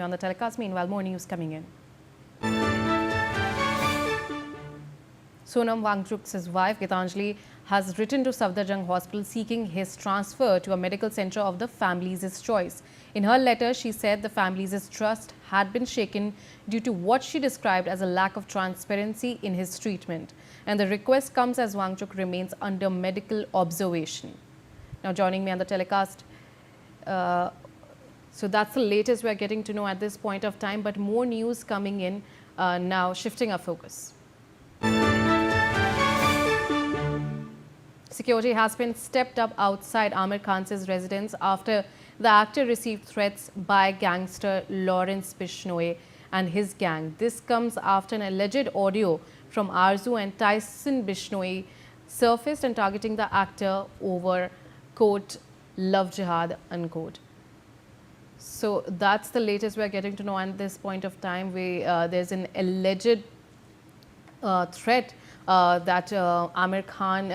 On the telecast. Meanwhile, more news coming in. Sonam Wangchuk's wife, Gitanjali, has written to Safdarjung Hospital seeking his transfer to a medical center of the family's choice. In her letter, she said the family's trust had been shaken due to what she described as a lack of transparency in his treatment. And the request comes as Wangchuk remains under medical observation. Now, joining me on the telecast, so that's the latest we're getting to know at this point of time, but more news coming in now, shifting our focus. Security has been stepped up outside Aamir Khan's residence after the actor received threats by gangster Lawrence Bishnoi and his gang. This comes after an alleged audio from Arzu and Tyson Bishnoi surfaced and targeting the actor over, quote, love jihad, unquote. So that's the latest we're getting to know at this point of time. There's an alleged threat that Aamir Khan,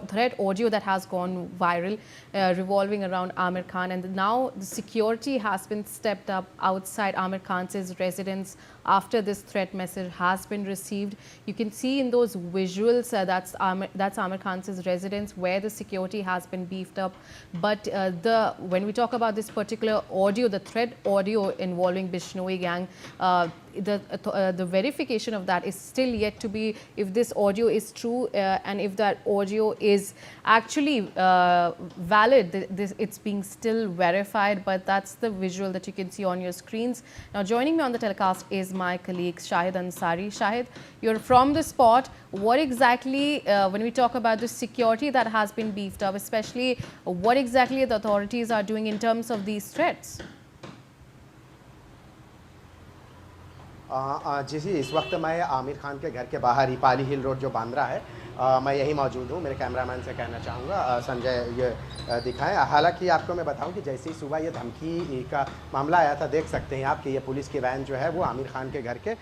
threat audio that has gone viral revolving around Aamir Khan, and now the security has been stepped up outside Aamir Khan's residence after this threat message has been received. You can see in those visuals that's Aamir Khan's residence where the security has been beefed up. But when we talk about this particular audio, the threat audio involving Bishnoi gang, the verification of that is still yet to be, if this audio is true and if that audio is actually valid. It's being still verified, but that's the visual that you can see on your screens. Now, joining me on the telecast is my colleague Shahid Ansari. Shahid, you're from the spot. What exactly, when we talk about the security that has been beefed up, especially what exactly the authorities are doing in terms of these threats? जी इस वक्त मैं आमिर खान के घर के बाहर ही पाली हिल road जो बांद्रा है, मैं यही मौजूद हूँ। मेरे कैमरामैन से कहना चाहूँगा संजय ये दिखाएं। हालांकि आपको मैं बताऊँ कि जैसे ही सुबह ये धमकी का मामला आया था, देख सकते हैं आप कि ये पुलिस की वैन जो है वो आमिर खान के घर के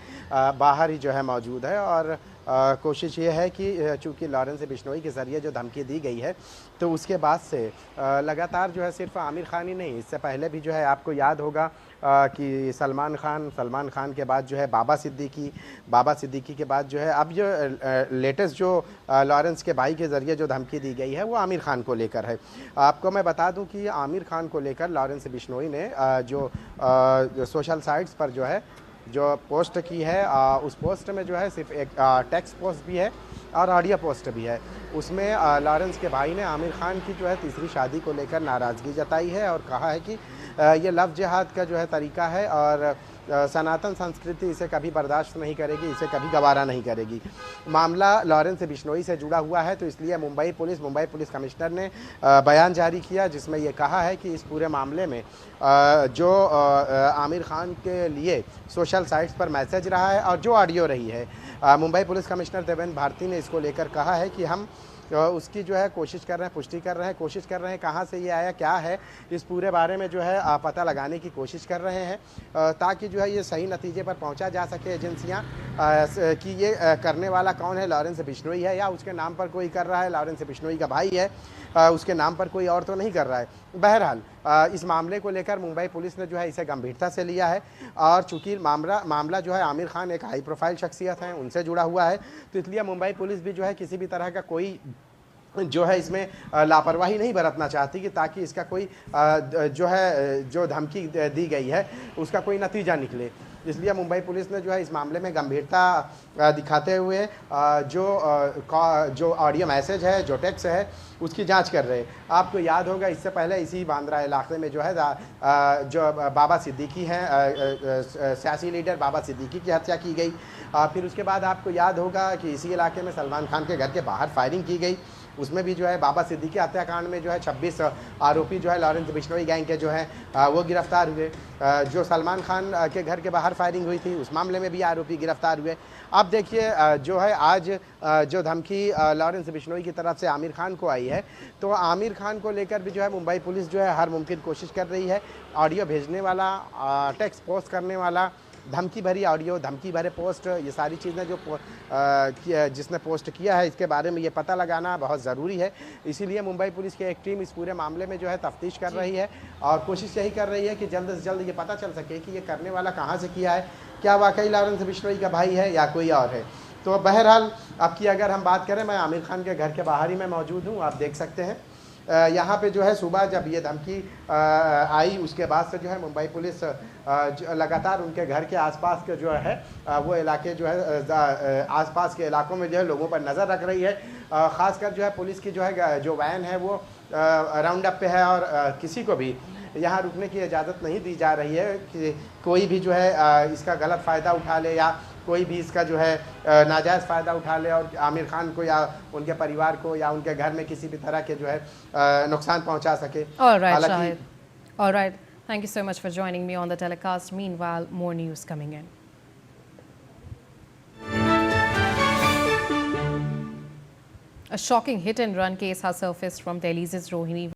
बाहर ही जो है मौजूद है। और कोशिश ये है कि चूँकि लॉरेंस बिश्नोई के ज़रिए जो धमकी दी गई है, तो उसके बाद से लगातार जो है सिर्फ आमिर खान ही नहीं, इससे पहले भी जो है आपको याद होगा कि सलमान खान के बाद जो है बाबा सिद्दीकी के बाद जो है अब जो लेटेस्ट जो लॉरेंस के भाई के ज़रिए जो धमकी दी गई है वो आमिर खान को लेकर है। आपको मैं बता दूं कि आमिर खान को लेकर लॉरेंस बिश्नोई ने जो सोशल साइट्स पर जो है जो पोस्ट की है, उस पोस्ट में जो है सिर्फ एक टेक्स्ट पोस्ट भी है और ऑडियो पोस्ट भी है। उसमें लॉरेंस के भाई ने आमिर खान की जो है तीसरी शादी को लेकर नाराज़गी जताई है और कहा है कि ये लव जिहाद का जो है तरीका है और सनातन संस्कृति इसे कभी बर्दाश्त नहीं करेगी, इसे कभी गवारा नहीं करेगी। मामला लॉरेंस बिश्नोई से जुड़ा हुआ है, तो इसलिए मुंबई पुलिस कमिश्नर ने बयान जारी किया जिसमें ये कहा है कि इस पूरे मामले में जो आमिर खान के लिए सोशल साइट्स पर मैसेज रहा है और जो ऑडियो रही है, मुंबई पुलिस कमिश्नर देवेंद्र भारती ने इसको लेकर कहा है कि हम उसकी जो है कोशिश कर रहे हैं, पुष्टि कर रहे हैं कहाँ से ये आया, क्या है, इस पूरे बारे में जो है पता लगाने की कोशिश कर रहे हैं ताकि जो है ये सही नतीजे पर पहुंचा जा सके एजेंसियां कि ये करने वाला कौन है, लॉरेंस बिश्नोई है या उसके नाम पर कोई कर रहा है, लॉरेंस बिश्नोई का भाई है, उसके नाम पर कोई और तो नहीं कर रहा है। बहरहाल इस मामले को लेकर मुंबई पुलिस ने जो है इसे गंभीरता से लिया है और चूँकि मामला जो है आमिर खान एक हाई प्रोफाइल शख्सियत है, उनसे जुड़ा हुआ है, तो इसलिए मुंबई पुलिस भी जो है किसी भी तरह का कोई जो है इसमें लापरवाही नहीं बरतना चाहती कि ताकि इसका कोई जो है जो धमकी दी गई है उसका कोई नतीजा निकले। इसलिए मुंबई पुलिस ने जो है इस मामले में गंभीरता दिखाते हुए जो ऑडियो मैसेज है, जो टेक्स्ट है, उसकी जांच कर रहे हैं। आपको याद होगा इससे पहले इसी बांद्रा इलाके में जो है जो बाबा सिद्दीकी हैं, सियासी लीडर बाबा सिद्दीकी की हत्या की गई। फिर उसके बाद आपको याद होगा कि इसी इलाके में सलमान खान के घर के बाहर फायरिंग की गई, उसमें भी जो है बाबा सिद्दीकी हत्याकांड में जो है 26 आरोपी जो है लॉरेंस बिश्नोई गैंग के जो है वो गिरफ्तार हुए। जो सलमान खान के घर के बाहर फायरिंग हुई थी उस मामले में भी आरोपी गिरफ्तार हुए। अब देखिए जो है आज जो धमकी लॉरेंस बिश्नोई की तरफ से आमिर खान को आई है, तो आमिर खान को लेकर भी जो है मुंबई पुलिस जो है हर मुमकिन कोशिश कर रही है। ऑडियो भेजने वाला, टेक्स्ट पोस्ट करने वाला धमकी भरी ऑडियो, धमकी भरे पोस्ट, ये सारी चीज़ें जो जिसने पोस्ट किया है इसके बारे में ये पता लगाना बहुत ज़रूरी है। इसीलिए मुंबई पुलिस की एक टीम इस पूरे मामले में जो है तफ्तीश कर रही है और कोशिश यही कर रही है कि जल्द से जल्द ये पता चल सके कि ये करने वाला कहाँ से किया है, क्या वाकई लॉरेंस बिश्नोई का भाई है या कोई और है। तो बहरहाल अब की अगर हम बात करें, मैं आमिर खान के घर के बाहर ही मैं मौजूद हूँ, आप देख सकते हैं। यहाँ पे जो है सुबह जब ये धमकी आई उसके बाद से जो है मुंबई पुलिस लगातार उनके घर के आसपास के जो है वो इलाके जो है आसपास के इलाकों में जो है लोगों पर नज़र रख रही है। ख़ासकर जो है पुलिस की जो है जो वैन है वो राउंड अप पे है और किसी को भी यहाँ रुकने की इजाज़त नहीं दी जा रही है कि कोई भी जो है इसका गलत फ़ायदा उठा ले या कोई भी इसका जो है नाजायज़ फ़ायदा उठा ले और आमिर खान को या उनके परिवार को या उनके घर में किसी भी तरह के जो है नुकसान पहुंचा सके। All right, Shahid. All right. Thank you so much for joining me on the telecast. Meanwhile, more news coming in. A shocking hit-and-run case has surfaced from Delhi's Rohini